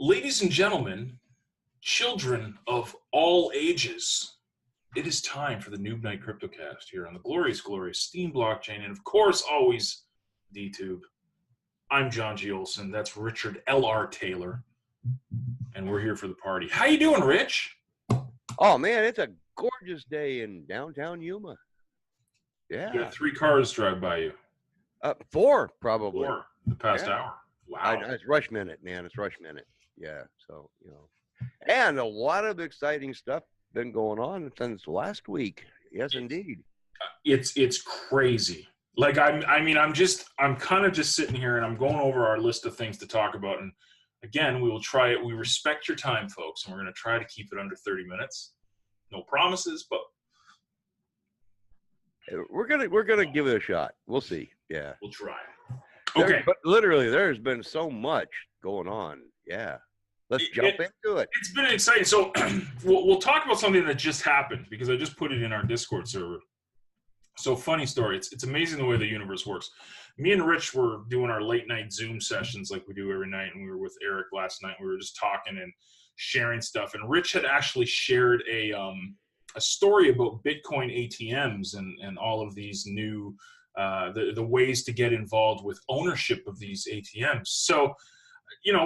Ladies and gentlemen, children of all ages, it is time for the Noob Night CryptoCast here on the glorious Steem blockchain, and of course, always DTube. I'm John G. Olson. That's Richard L.R. Taylor, and we're here for the party. How you doing, Rich? Oh man, it's a gorgeous day in downtown Yuma. Yeah, You got 3 cars drive by you. 4 probably. 4 the past hour. Wow, it's rush minute, man. It's rush minute. Yeah, so and a lot of exciting stuff been going on since last week. Yes, indeed. It's crazy. Like I'm kind of just sitting here and I'm going over our list of things to talk about. And again, we will try it. We respect your time, folks, and we're going to try to keep it under 30 minutes. No promises, but we're gonna give it a shot. We'll see. Yeah, we'll try. Okay, but literally, there's been so much going on. Yeah, let's jump into it. It's been exciting. So we'll talk about something that just happened because I just put it in our Discord server. So funny story. It's amazing the way the universe works. Me and Rich were doing our late night Zoom sessions like we do every night, and we were with Eric last night. We were just talking and sharing stuff. And Rich had actually shared a story about Bitcoin ATMs and all of these new the ways to get involved with ownership of these ATMs. So,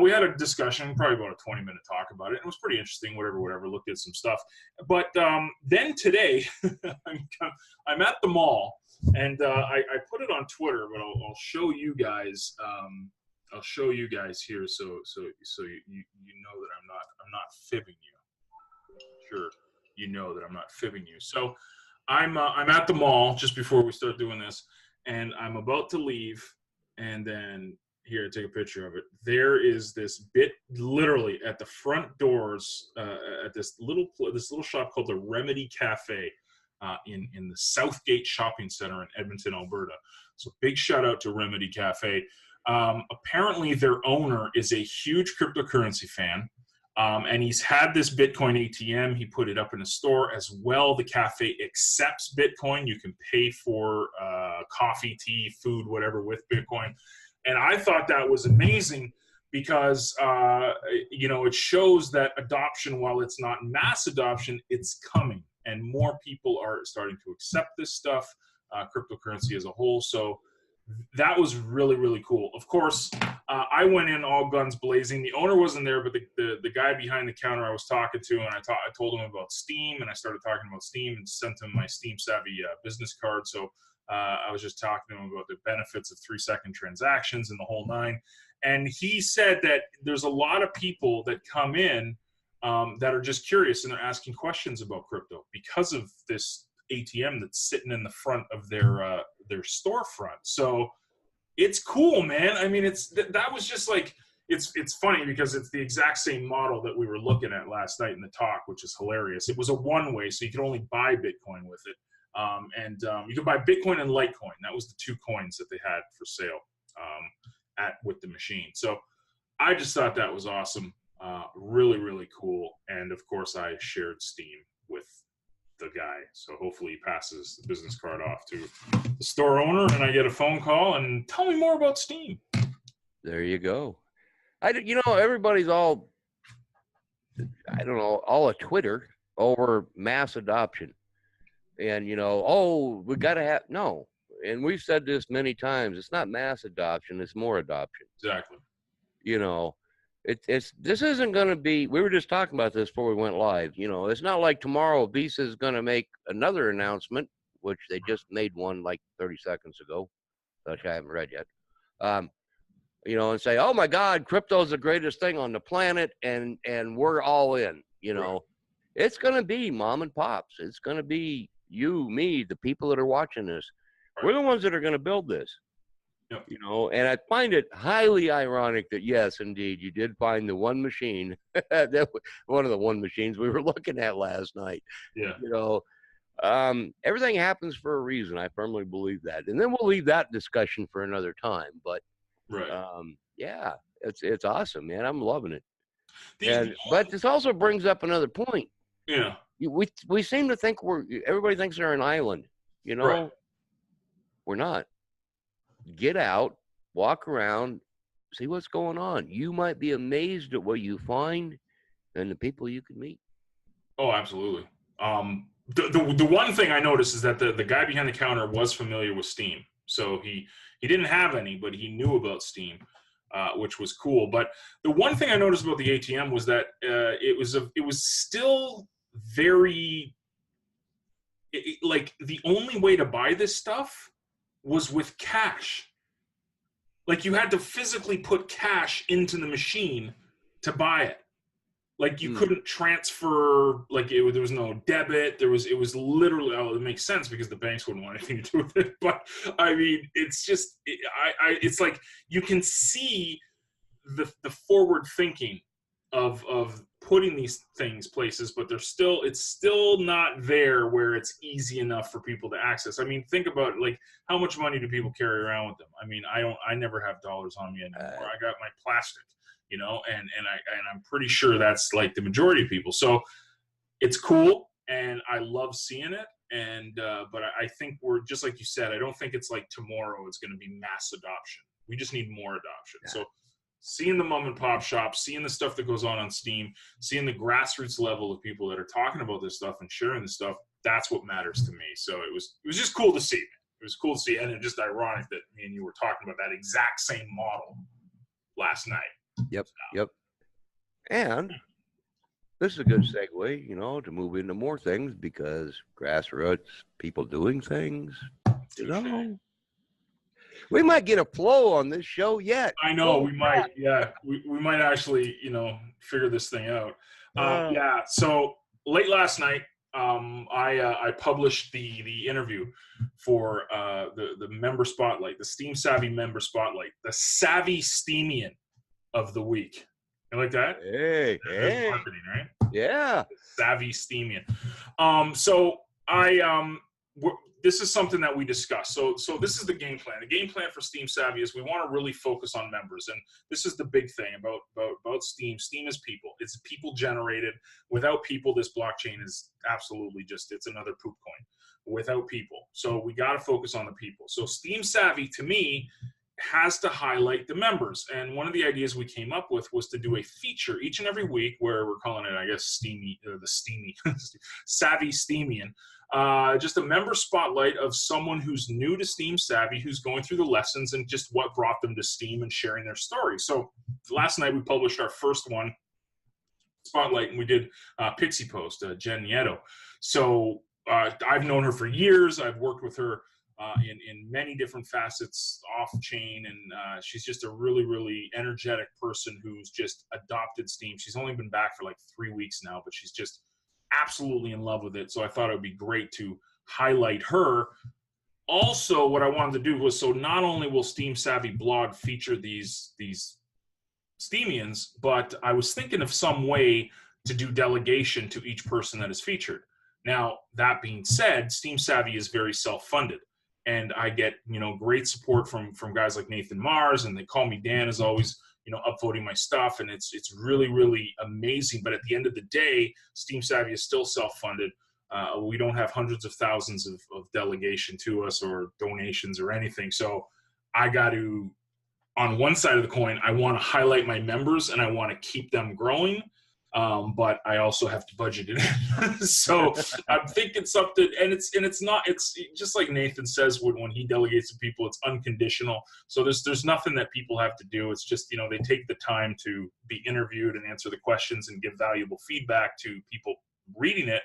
we had a discussion, probably about a 20-minute talk about it. It was pretty interesting, whatever, looked at some stuff. But then today, I'm at the mall, and I put it on Twitter, but I'll show you guys. I'll show you guys here, so you know that I'm not fibbing you. Sure, you know that I'm not fibbing you. So I'm at the mall just before we start doing this, and I'm about to leave, and then here, take a picture of it. There is this literally at the front doors at this little shop called the Remedy Cafe in the Southgate Shopping Center in Edmonton, Alberta. So big shout out to Remedy Cafe. Apparently, their owner is a huge cryptocurrency fan. And he's had this Bitcoin ATM. He put it up in a store as well. The cafe accepts Bitcoin. You can pay for coffee, tea, food, whatever with Bitcoin. And I thought that was amazing because, it shows that adoption, while it's not mass adoption, it's coming. And more people are starting to accept this stuff, cryptocurrency as a whole. So that was really, really cool. Of course, I went in all guns blazing. The owner wasn't there, but the guy behind the counter I was talking to, and I told him about Steem, and I started talking about Steem and sent him my SteemSavvy business card. So I was just talking to him about the benefits of 3-second transactions and the whole 9. And he said that there's a lot of people that come in that are just curious, and they're asking questions about crypto because of this ATM that's sitting in the front of their storefront. So it's cool, man. I mean, that was just like, it's funny because it's the exact same model that we were looking at last night in the talk, which is hilarious. It was a one-way, so you could only buy Bitcoin with it. You could buy Bitcoin and Litecoin. That was the 2 coins that they had for sale with the machine. So I just thought that was awesome. Really, really cool. And of course, I shared Steem with the guy. So hopefully he passes the business card off to the store owner, and I get a phone call and tell me more about Steem. There you go. Everybody's all a Twitter over mass adoption. And, we got to have, no. And we've said this many times, it's not mass adoption, it's more adoption. Exactly. This isn't going to be, we were just talking about this before we went live. It's not like tomorrow Visa is going to make another announcement, which they just made one like 30 seconds ago, which I haven't read yet. And say, oh my God, crypto is the greatest thing on the planet, and we're all in. Right. It's going to be mom and pops. It's going to be you, me, the people that are watching this. Right. We're the ones that are going to build this. Yep. And I find it highly ironic that, yes, indeed, you did find the one machine, one of the one machines we were looking at last night. Yeah. Everything happens for a reason. I firmly believe that. And then we'll leave that discussion for another time. But, right. Yeah, it's awesome, man. I'm loving it. But this also brings up another point. Yeah. We seem to think everybody thinks they're an island, Right. We're not. Get out, walk around, see what's going on. You might be amazed at what you find and the people you can meet. Oh, absolutely. The one thing I noticed is that the guy behind the counter was familiar with Steem. So he didn't have any, but he knew about Steem, which was cool. But the one thing I noticed about the ATM was that it was still very like the only way to buy this stuff was with cash. Like you had to physically put cash into the machine to buy it. Like you couldn't transfer, like there was no debit. It was literally, oh, it makes sense because the banks wouldn't want anything to do with it. But I mean, it's just, it's like you can see the forward thinking of putting these things places, but it's still not there where it's easy enough for people to access. I mean, think about like how much money do people carry around with them? I mean, I never have dollars on me anymore. I got my plastic, you know, and I'm pretty sure that's like the majority of people. So it's cool, and I love seeing it. And but I think we're just like you said. I don't think it's like tomorrow it's going to be mass adoption. We just need more adoption. Yeah. So seeing the mom and pop shops, seeing the stuff that goes on Steem, seeing the grassroots level of people that are talking about this stuff and sharing this stuff, that's what matters to me. So it was just cool to see. It was cool to see, and it's just ironic that me and you were talking about that exact same model last night. Yep, yep. And this is a good segue, you know, to move into more things because grassroots, people doing things, you know. We might get a flow on this show yet. I know we might. Yeah, we might actually, you know, figure this thing out. Yeah. So late last night, I published the interview for the member spotlight, the SteemSavvy member spotlight, the Savvy Steemian of the week. You like that? Hey, There's marketing, right? Yeah. Savvy Steemian. So this is something that we discussed. So this is the game plan. The game plan for SteemSavvy is we want to really focus on members. And this is the big thing about Steem. Steem is people. It's people generated. Without people, this blockchain is absolutely it's another poop coin without people. So we got to focus on the people. So SteemSavvy, to me, has to highlight the members. And one of the ideas we came up with was to do a feature each and every week where we're calling it, I guess, Savvy Steemian. Just a member spotlight of someone who's new to SteemSavvy, who's going through the lessons and just what brought them to Steem and sharing their story. So last night we published our first one, spotlight, and we did Pixie Post, Jen Nieto. So I've known her for years. I've worked with her in many different facets off chain, and she's just a really, really energetic person who's just adopted Steem. She's only been back for like 3 weeks now, but she's just absolutely in love with it. So I thought it would be great to highlight her. Also, what I wanted to do was, so not only will SteemSavvy blog feature these Steemians, but I was thinking of some way to do delegation to each person that is featured. Now, that being said, SteemSavvy is very self-funded, and I get, you know, great support from guys like Nathan Mars, and they call me Dan, as always, you know, upvoting my stuff, and it's really, really amazing. But at the end of the day, SteemSavvy is still self-funded. We don't have hundreds of thousands of delegation to us or donations or anything. So I got to, on one side of the coin, I want to highlight my members and I want to keep them growing. But I also have to budget it. So I'm thinking something, and it's just like Nathan says when he delegates to people, it's unconditional. So there's nothing that people have to do. It's just, you know, they take the time to be interviewed and answer the questions and give valuable feedback to people reading it.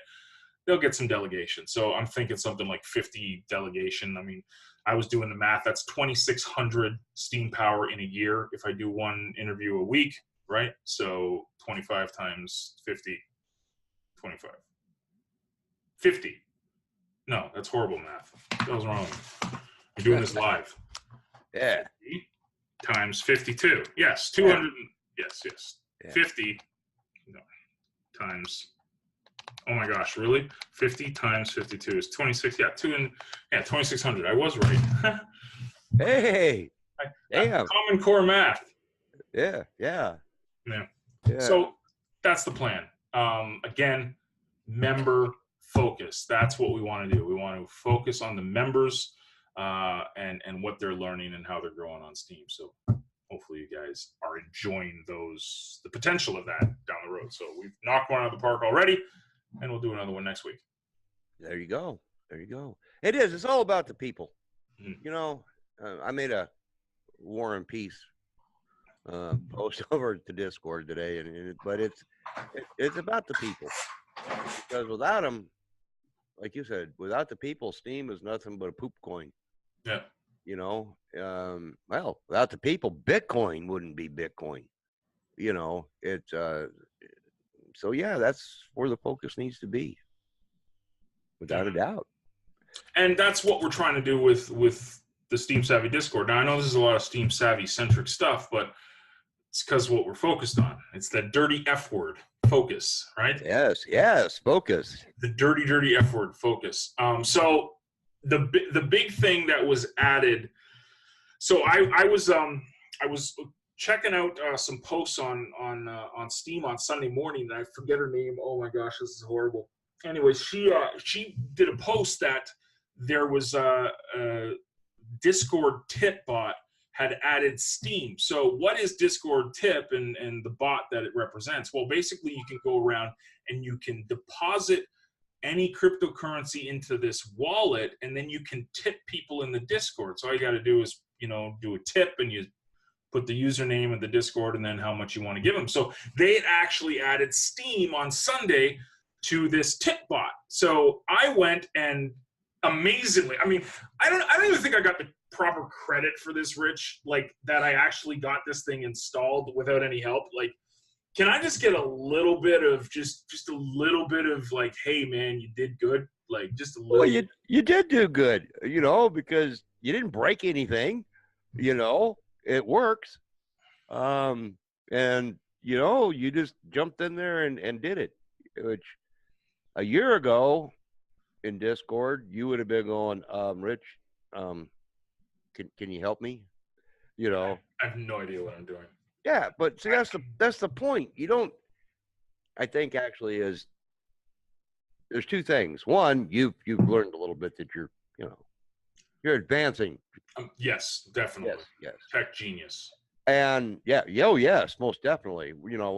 They'll get some delegation. So I'm thinking something like 50 delegation. I mean, I was doing the math. That's 2,600 Steem power in a year if I do one interview a week. Right? So 25 times 50, 25. 50. No, that's horrible math. That was wrong. We're doing this live. Yeah. 50 times 52. Yes, 200. Yeah. Yes. Yeah. 50 times, oh my gosh, really? 50 times 52 is 26. Yeah, 2,600. I was right. Hey. Damn. Common Core math. Yeah. So that's the plan. Again, member focus. That's what we want to do. We want to focus on the members and what they're learning and how they're growing on Steem. So hopefully you guys are enjoying the potential of that down the road. So we've knocked one out of the park already, and we'll do another one next week. There you go. There you go. It is. It's all about the people. Mhm. You know, I made a War and Peace post over to Discord today, but it's about the people, because without them, like you said, without the people, Steam is nothing but a poop coin. Yeah. You know, well, without the people, Bitcoin wouldn't be Bitcoin. You know, so yeah, that's where the focus needs to be, without a doubt. And that's what we're trying to do with the SteemSavvy Discord. Now I know this is a lot of SteemSavvy centric stuff, but it's because what we're focused on. It's that dirty F word, focus, right? Yes, focus. The dirty F word, focus. So the big thing that was added. So I was checking out some posts on Steam on Sunday morning, and I forget her name. Oh my gosh, this is horrible. Anyway, she did a post that there was a Discord tip bot had added Steem. So what is Discord tip and the bot that it represents? Well, basically you can go around and you can deposit any cryptocurrency into this wallet, and then you can tip people in the Discord. So all you got to do is, do a tip, and you put the username of the Discord and then how much you want to give them. So they actually added Steem on Sunday to this tip bot. So I went, and amazingly, I mean, I don't even think I got the proper credit for this, Rich, like that I actually got this thing installed without any help. Like, can I just get a little bit of just a little bit of like, hey man, you did good, like just a little. Well, you did do good, because you didn't break anything. It works, and you just jumped in there and did it. Which a year ago in Discord, you would have been going, Rich, can you help me? I have no idea what I'm doing. Yeah, but see, that's the point. You don't. I think actually there's two things. One, you've learned a little bit that you're advancing. Yes, definitely. Yes. Tech genius. And yes, most definitely.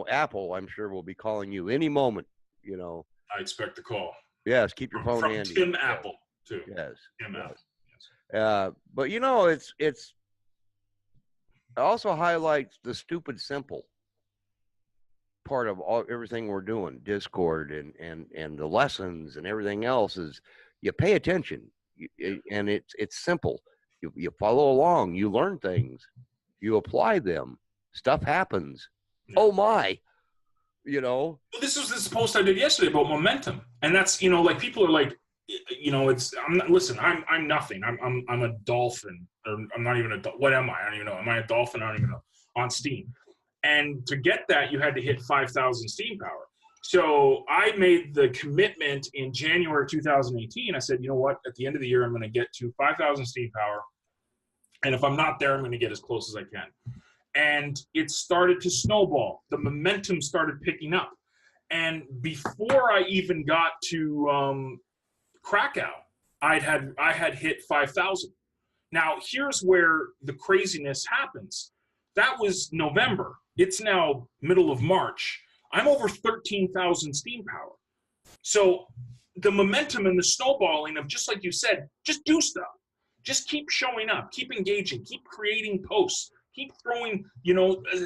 Apple, I'm sure, will be calling you any moment. I expect the call. Yes, keep your phone from handy. Tim Apple too. Yes. Tim Apple. Yes. But it's it also highlights the stupid simple part of everything we're doing, Discord and the lessons and everything else is you pay attention, and it's simple. You follow along, you learn things, you apply them, stuff happens. Yeah. Oh my, This was this post I did yesterday about momentum, and that's like people are like, I'm nothing. I'm a dolphin, or I'm not even what am I? I don't even know. Am I a dolphin? I don't even know. On Steam, and to get that, you had to hit 5,000 Steam power. So I made the commitment in January 2018. I said, you know what? At the end of the year, I'm going to get to 5,000 Steam power, and if I'm not there, I'm going to get as close as I can. And it started to snowball. The momentum started picking up, and before I even got to Krakow, I had hit 5,000. Now here's where the craziness happens. That was November. It's now middle of March. I'm over 13,000 Steam power. So the momentum and the snowballing of, just like you said, just do stuff. Just keep showing up, keep engaging, keep creating posts, keep throwing,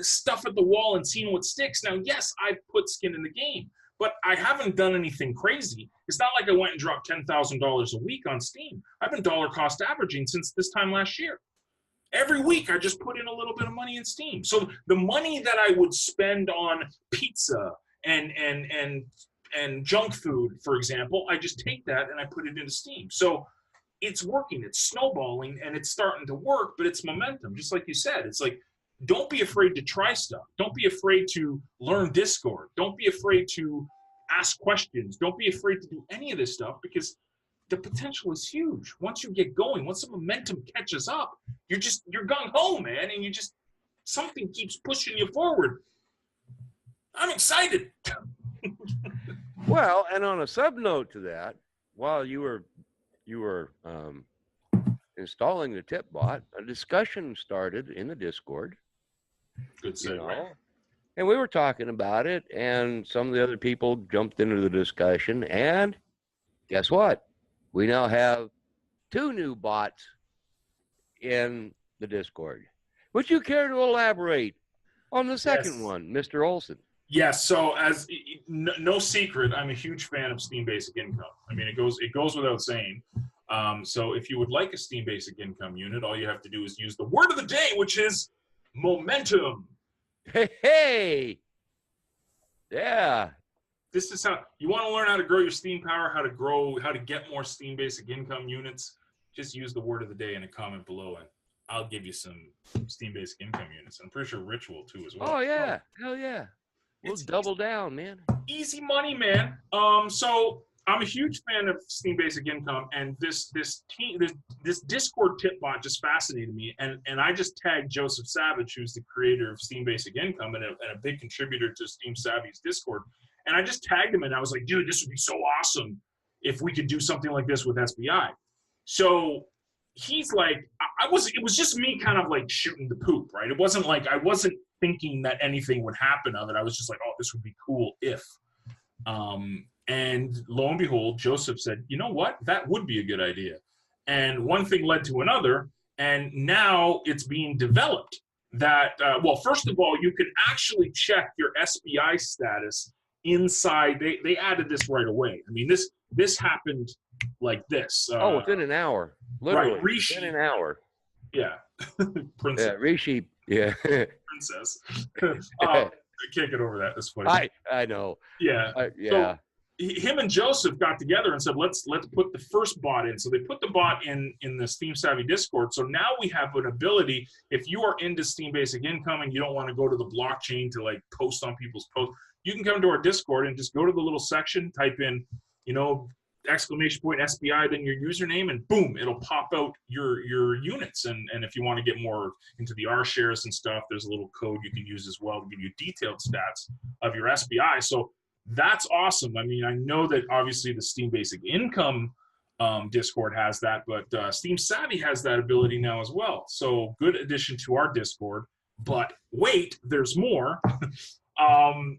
stuff at the wall and seeing what sticks. Now, yes, I've put skin in the game, but I haven't done anything crazy. It's not like I went and dropped $10,000 a week on Steam. I've been dollar cost averaging since this time last year. Every week, I just put in a little bit of money in Steam. So the money that I would spend on pizza and junk food, for example, I just take that and I put it into Steam. So it's working, it's snowballing, and it's starting to work, but it's momentum. Just like you said, it's like, don't be afraid to try stuff. Don't be afraid to learn Discord. Don't be afraid to ask questions. Don't be afraid to do any of this stuff, because the potential is huge. Once you get going, once the momentum catches up, you're gung-ho, man, and something keeps pushing you forward. I'm excited. Well, and on a sub note to that, while you were installing the tip bot, a discussion started in the Discord Good you segue. know. And we were talking about it, and some of the other people jumped into the discussion. And guess what? We now have 2 new bots in the Discord. Would you care to elaborate on the second Yes. one, Mr. Olson? Yes. So as no secret, I'm a huge fan of Steam Basic Income. I mean, it goes without saying. So if you would like a Steam Basic Income unit, all you have to do is use the word of the day, which is momentum. Hey, yeah. This is how you want to learn how to grow your Steam power, how to get more Steam Basic Income units. Just use the word of the day in a comment below, and I'll give you some Steam Basic Income units. I'm pretty sure Rich will too as well. Oh yeah, hell yeah. We'll double down, man. Easy money, man. So I'm a huge fan of Steam Basic Income, and this Discord tip bot just fascinated me, and I just tagged Joseph Savage, who's the creator of Steam Basic Income and a big contributor to SteemSavvy's Discord, and I just tagged him, and I was like, dude, this would be so awesome if we could do something like this with SBI. So he's like, it was just me kind of like shooting the poop, right? It wasn't like I wasn't thinking that anything would happen of it. I was just like, oh, this would be cool if. And lo and behold, Joseph said, you know what? That would be a good idea. And one thing led to another, and now it's being developed. That, well, first of all, you can actually check your SBI status inside. They added this right away. I mean, this happened like this. Within an hour. Literally, right, Rishi, within an hour. Yeah. Princess. Yeah, Rishi. Yeah. Princess. I can't get over that. That's funny. I know. Yeah. Yeah. So him and Joseph got together and said, let's put the first bot in. So they put the bot in the SteemSavvy Discord. So now we have an ability, if you are into Steam Basic Income and you don't want to go to the blockchain to like post on people's posts, you can come to our Discord and just go to the little section, type in, exclamation point SBI, then your username, and boom, it'll pop out your units. And if you want to get more into the R shares and stuff, there's a little code you can use as well to give you detailed stats of your SBI. So that's awesome. I mean, I know that obviously the Steam Basic Income Discord has that, but SteemSavvy has that ability now as well. So good addition to our Discord. But wait, there's more.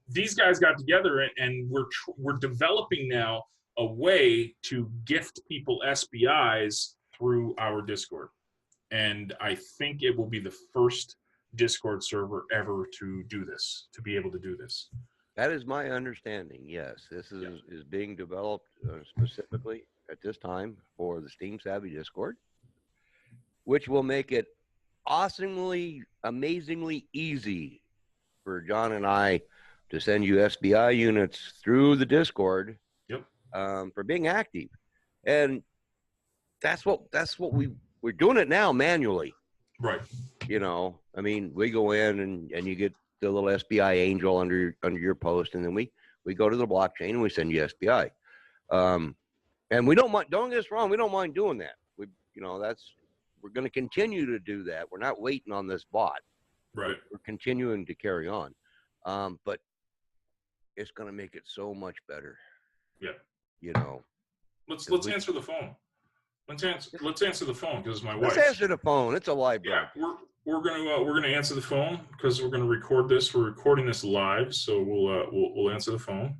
These guys got together and we're developing now a way to gift people SBIs through our Discord. And I think it will be the first Discord server ever to do this, to be able to do this. That is my understanding, yes. This is being developed specifically at this time for the SteemSavvy Discord, which will make it awesomely, amazingly easy for John and I to send you SBI units through the Discord. For being active, and that's what we're doing it now manually, right? I mean, we go in and you get the little SBI angel under your post, and then we go to the blockchain and we send you SBI, and we don't mind. Don't get us wrong, we don't mind doing that. We're going to continue to do that. We're not waiting on this bot, right? We're continuing to carry on, but it's going to make it so much better. Yeah. Let's answer the phone. Let's answer the phone because my wife. Let's answer the phone. It's a live broadcast. Yeah, we're gonna answer the phone because we're gonna record this. We're recording this live, so we'll answer the phone.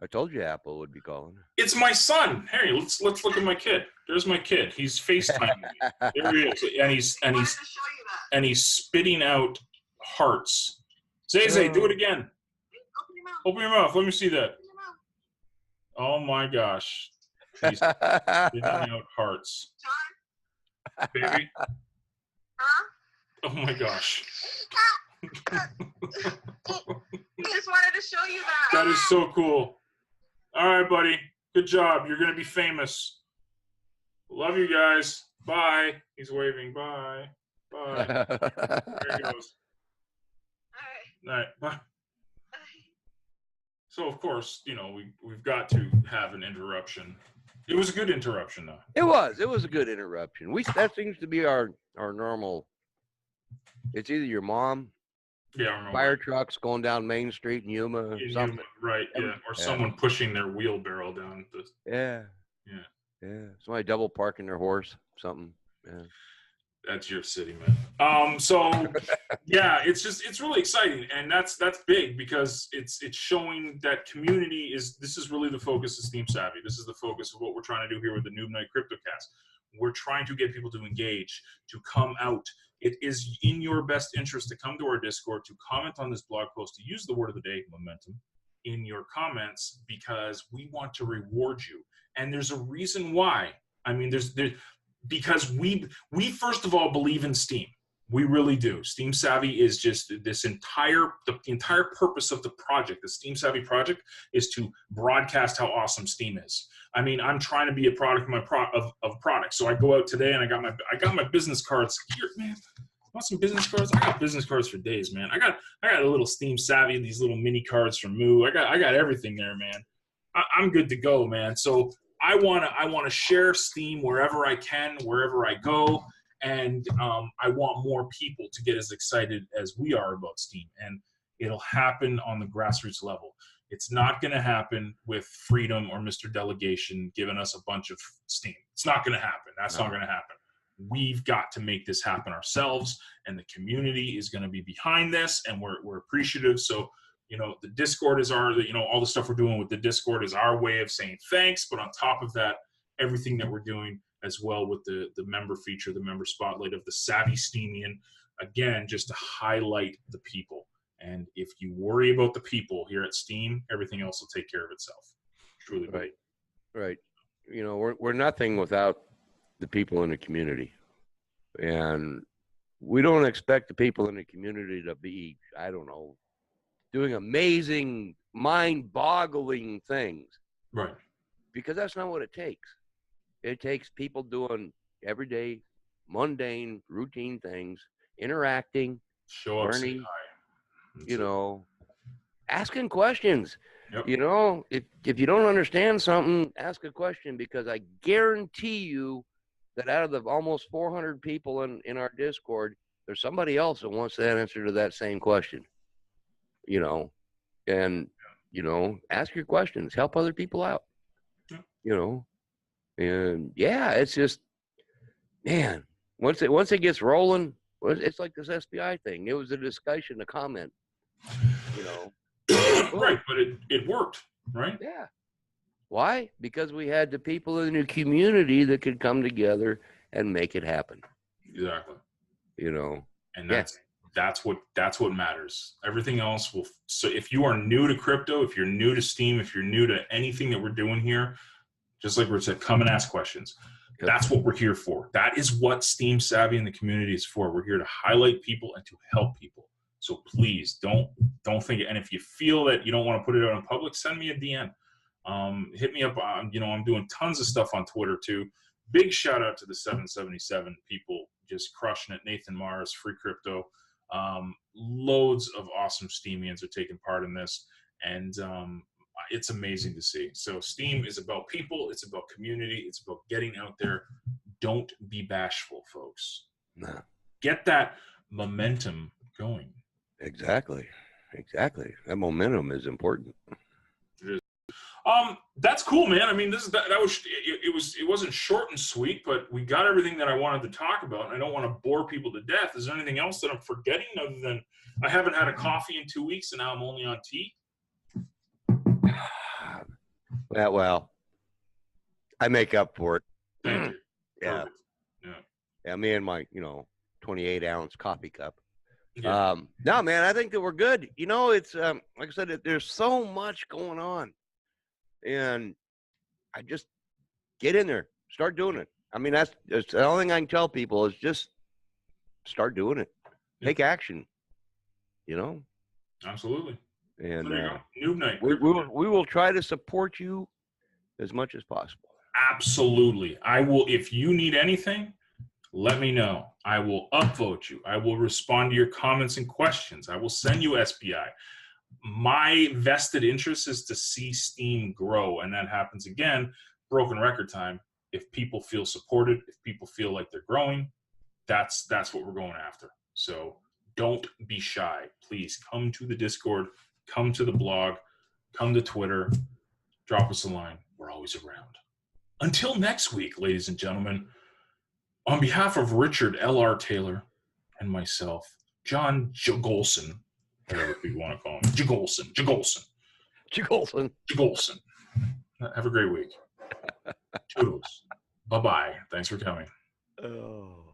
I told you Apple would be calling. It's my son. Harry, let's look at my kid. There's my kid. He's FaceTiming me. There he is, and he's spitting out hearts. Zay, do it again. Open your mouth. Let me see that. Oh my gosh. He's spitting out hearts. Baby? Huh? Oh my gosh. I just wanted to show you that. That is so cool. All right, buddy. Good job. You're going to be famous. Love you guys. Bye. He's waving. Bye. Bye. There he goes. All right. Bye. So, of course, we've got to have an interruption. It was a good interruption, though. It was a good interruption. That seems to be our normal. It's either your mom, fire trucks going down Main Street in Yuma, something. Right, yeah. Or someone pushing their wheelbarrow down. Yeah. Somebody double parking their horse, something. Yeah. That's your city, man. So yeah, it's really exciting, and that's big because it's showing that community this is really the focus of SteemSavvy. This is the focus of what we're trying to do here with the Noob Night CryptoCast. We're trying to get people to engage, to come out. It is in your best interest to come to our Discord, to comment on this blog post, to use the word of the day, momentum, in your comments, because we want to reward you. And there's a reason why. I mean, because we first of all believe in Steem. We really do. SteemSavvy is just the entire purpose of the project. The SteemSavvy project is to broadcast how awesome Steem is. I mean, I'm trying to be a product of products. So I go out today and I got my business cards here, man. Want some business cards? I got business cards for days, man. I got a little SteemSavvy, these little mini cards from Moo. I got everything there, man. I'm good to go, man. So I wanna share Steem wherever I can, wherever I go, and I want more people to get as excited as we are about Steem, and it'll happen on the grassroots level. It's not going to happen with Freedom or Mr. Delegation giving us a bunch of Steem. It's not going to happen. That's not going to happen. We've got to make this happen ourselves, and the community is going to be behind this, and we're appreciative. So, the Discord is all the stuff we're doing with the Discord is our way of saying thanks. But on top of that, everything that we're doing as well with the member feature, the member spotlight of the Savvy Steemian, again, just to highlight the people. And if you worry about the people here at Steem, everything else will take care of itself. Truly. Right. We're nothing without the people in the community. And we don't expect the people in the community to be, I don't know, doing amazing, mind-boggling things. Right. Because that's not what it takes. It takes people doing everyday, mundane, routine things, interacting, show up, learning, asking questions. Yep. If you don't understand something, ask a question, because I guarantee you that out of the almost 400 people in our Discord, there's somebody else that wants that answer to that same question. Ask your questions, help other people out. And yeah, it's just, man, once it gets rolling, it's like this SBI thing. It was a discussion, a comment, Right, but it worked, right? Yeah. Why? Because we had the people in the community that could come together and make it happen. Exactly. And that's what matters. Everything else will. So if you are new to crypto, if you're new to Steem, if you're new to anything that we're doing here, just like Rich said, come and ask questions. Yep. That's what we're here for. That is what SteemSavvy and the community is for. We're here to highlight people and to help people. So please don't think it. And if you feel that you don't want to put it out in public, send me a DM. Hit me up. I'm doing tons of stuff on Twitter too. Big shout out to the 777 people just crushing it. Nathan Mars, Free Crypto. Loads of awesome Steemians are taking part in this, and it's amazing to see. So Steem is about people. It's about community. It's about getting out there. Don't be bashful, folks. No. Get that momentum going. Exactly. That momentum is important. It is. That's cool, man. I mean, it wasn't short and sweet, but we got everything that I wanted to talk about, and I don't want to bore people to death. Is there anything else that I'm forgetting other than I haven't had a coffee in 2 weeks, and now I'm only on tea? Well, I make up for it. Thank you. Yeah. Yeah, me and my, 28-ounce coffee cup. Yeah. No, man, I think that we're good. It's like I said, there's so much going on, and I just get in there, start doing it. I mean, that's the only thing I can tell people is just start doing it, take action. Absolutely. And so there you go. Noob Night. We will try to support you as much as possible. Absolutely. I will. If you need anything, let me know. I will upvote you. I will respond to your comments and questions. I will send you SBI. My vested interest is to see Steem grow, and that happens again, broken record time. If people feel supported, if people feel like they're growing, that's what we're going after. So don't be shy. Please come to the Discord, come to the blog, come to Twitter, drop us a line. We're always around. Until next week, ladies and gentlemen. On behalf of Richard L.R. Taylor and myself, John Jagolson, whatever people want to call him, Jagolson. Have a great week. Toodles. Bye-bye. Thanks for coming. Oh.